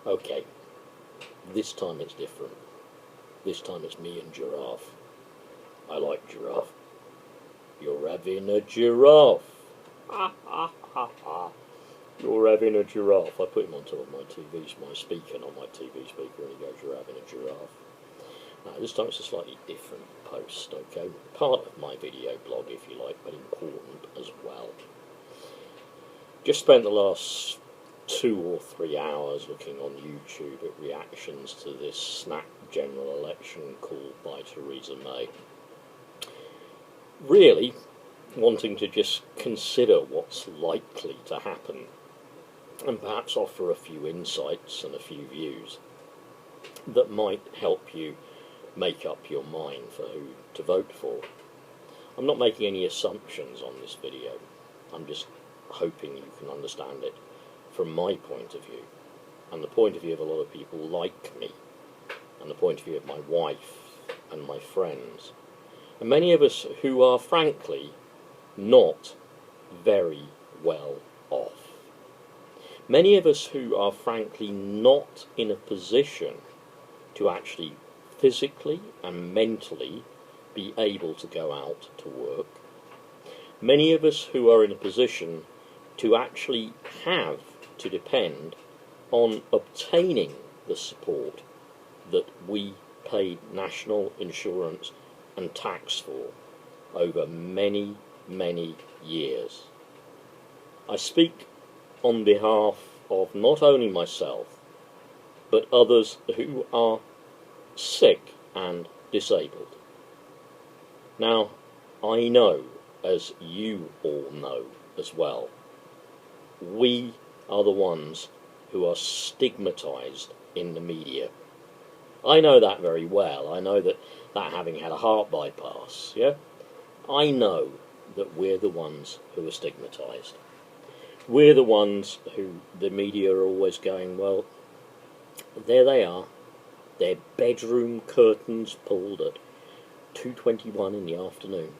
Okay, this time it's different. This time it's me and Giraffe. I like Giraffe. You're having a giraffe. Ha ha ha ha. You're having a giraffe. I put him on top of my TV, my speaker, not my TV speaker, and he goes, you're having a giraffe. Now, this time it's a slightly different post, okay? Part of my video blog, if you like, but important as well. Just spent the last 2 or 3 hours looking on YouTube at reactions to this snap general election called by Theresa May. Really wanting to just consider what's likely to happen and perhaps offer a few insights and a few views that might help you make up your mind for who to vote for. I'm not making any assumptions on this video. I'm just hoping you can understand it from my point of view, and the point of view of a lot of people like me, and the point of view of my wife and my friends, and many of us who are frankly not very well off. Many of us who are frankly not in a position to actually physically and mentally be able to go out to work. Many of us who are in a position to actually have to depend on obtaining the support that we paid national insurance and tax for over many, many years. I speak on behalf of not only myself, but others who are sick and disabled. Now, I know, as you all know as well, we are the ones who are stigmatised in the media. I know that very well. I know that having had a heart bypass, yeah? I know that we're the ones who are stigmatised. We're the ones who the media are always going, well, there they are, their bedroom curtains pulled at 2:21 in the afternoon.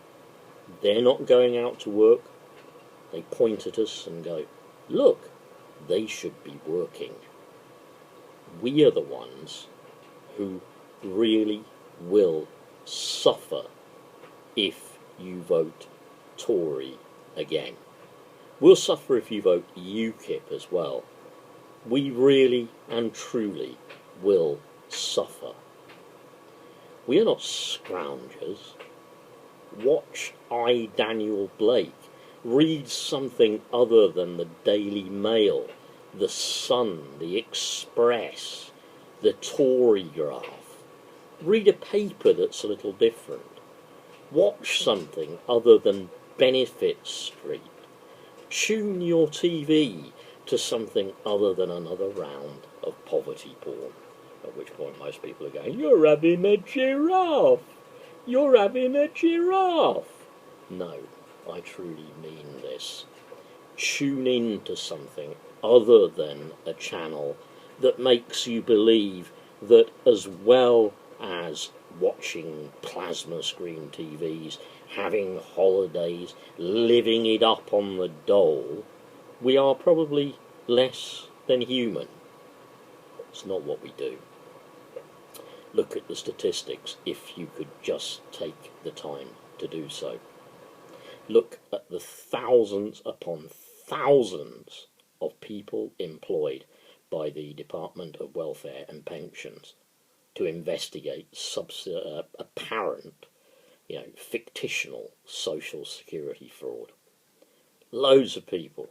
They're not going out to work. They point at us and go, look, they should be working. We are the ones who really will suffer if you vote Tory again. We'll suffer if you vote UKIP as well. We really and truly will suffer. We are not scroungers. Watch Daniel Blake read something other than the Daily Mail, the Sun, the Express, the Tory Graph. Read a paper that's a little different. Watch something other than Benefit Street. Tune your TV to something other than another round of poverty porn. At which point most people are going, you're having a giraffe! You're having a giraffe! No, I truly mean this. Tune in to something other than a channel that makes you believe that as well as watching plasma screen TVs, having holidays, living it up on the dole, we are probably less than human. It's not what we do. Look at the statistics if you could just take the time to do so. Look at the thousands upon thousands of people employed by the Department of Welfare and Pensions to investigate apparent, fictional social security fraud. Loads of people.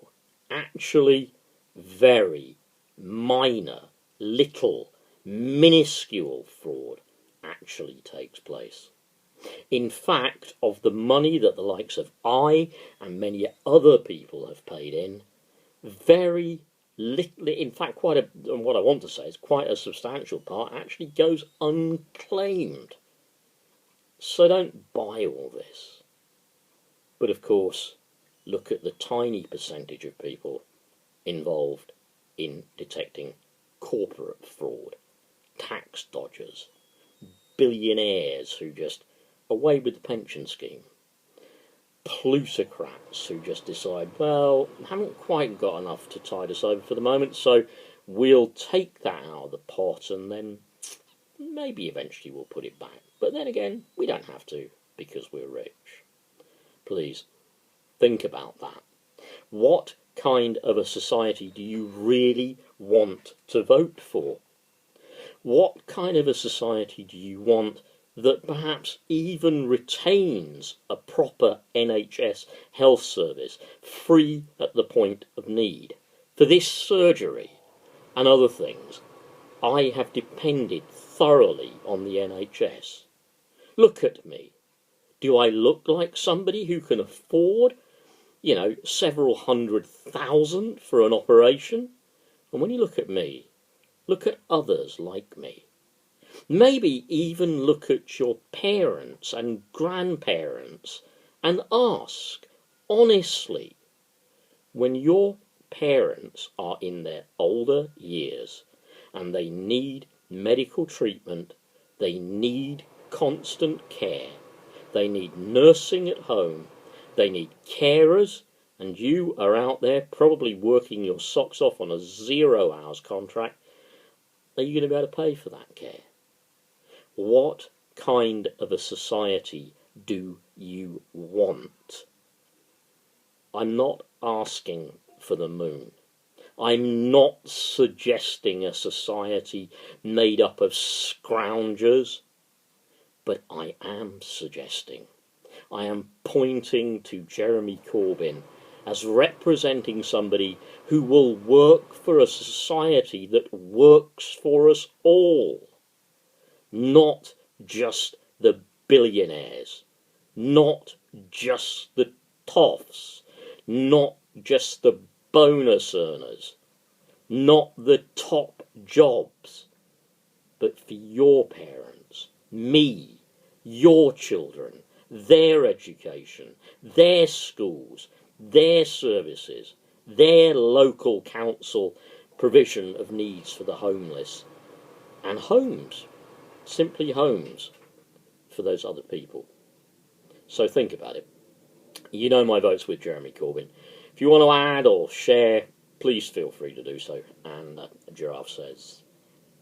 Actually, very minor, little, minuscule fraud actually takes place. In fact, of the money that the likes of I and many other people have paid in, very little, in fact, what I want to say is quite a substantial part actually goes unclaimed. So don't buy all this. But of course, look at the tiny percentage of people involved in detecting corporate fraud, tax dodgers, billionaires who just away with the pension scheme, plutocrats who just decide, well, haven't quite got enough to tide us over for the moment, so we'll take that out of the pot and then maybe eventually we'll put it back. But then again, we don't have to because we're rich. Please, think about that. What kind of a society do you really want to vote for? What kind of a society do you want that perhaps even retains a proper NHS health service, free at the point of need? For this surgery and other things, I have depended thoroughly on the NHS. Look at me. Do I look like somebody who can afford, several $100,000 for an operation? And when you look at me, look at others like me. Maybe even look at your parents and grandparents and ask, honestly, when your parents are in their older years and they need medical treatment, they need constant care, they need nursing at home, they need carers, and you are out there probably working your socks off on a 0 hours contract, are you going to be able to pay for that care? What kind of a society do you want? I'm not asking for the moon. I'm not suggesting a society made up of scroungers, but I am suggesting, I am pointing to Jeremy Corbyn as representing somebody who will work for a society that works for us all, not just the billionaires, not just the toffs, not just the bonus earners, not the top jobs, but for your parents, me, your children, their education, their schools, their services, their local council provision of needs for the homeless, and homes, simply homes, for those other people. So think about it. You know my vote's with Jeremy Corbyn. If you want to add or share, please feel free to do so. And Giraffe says,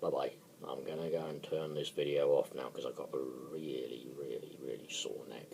bye-bye. I'm going to go and turn this video off now because I've got a really, really, really sore neck.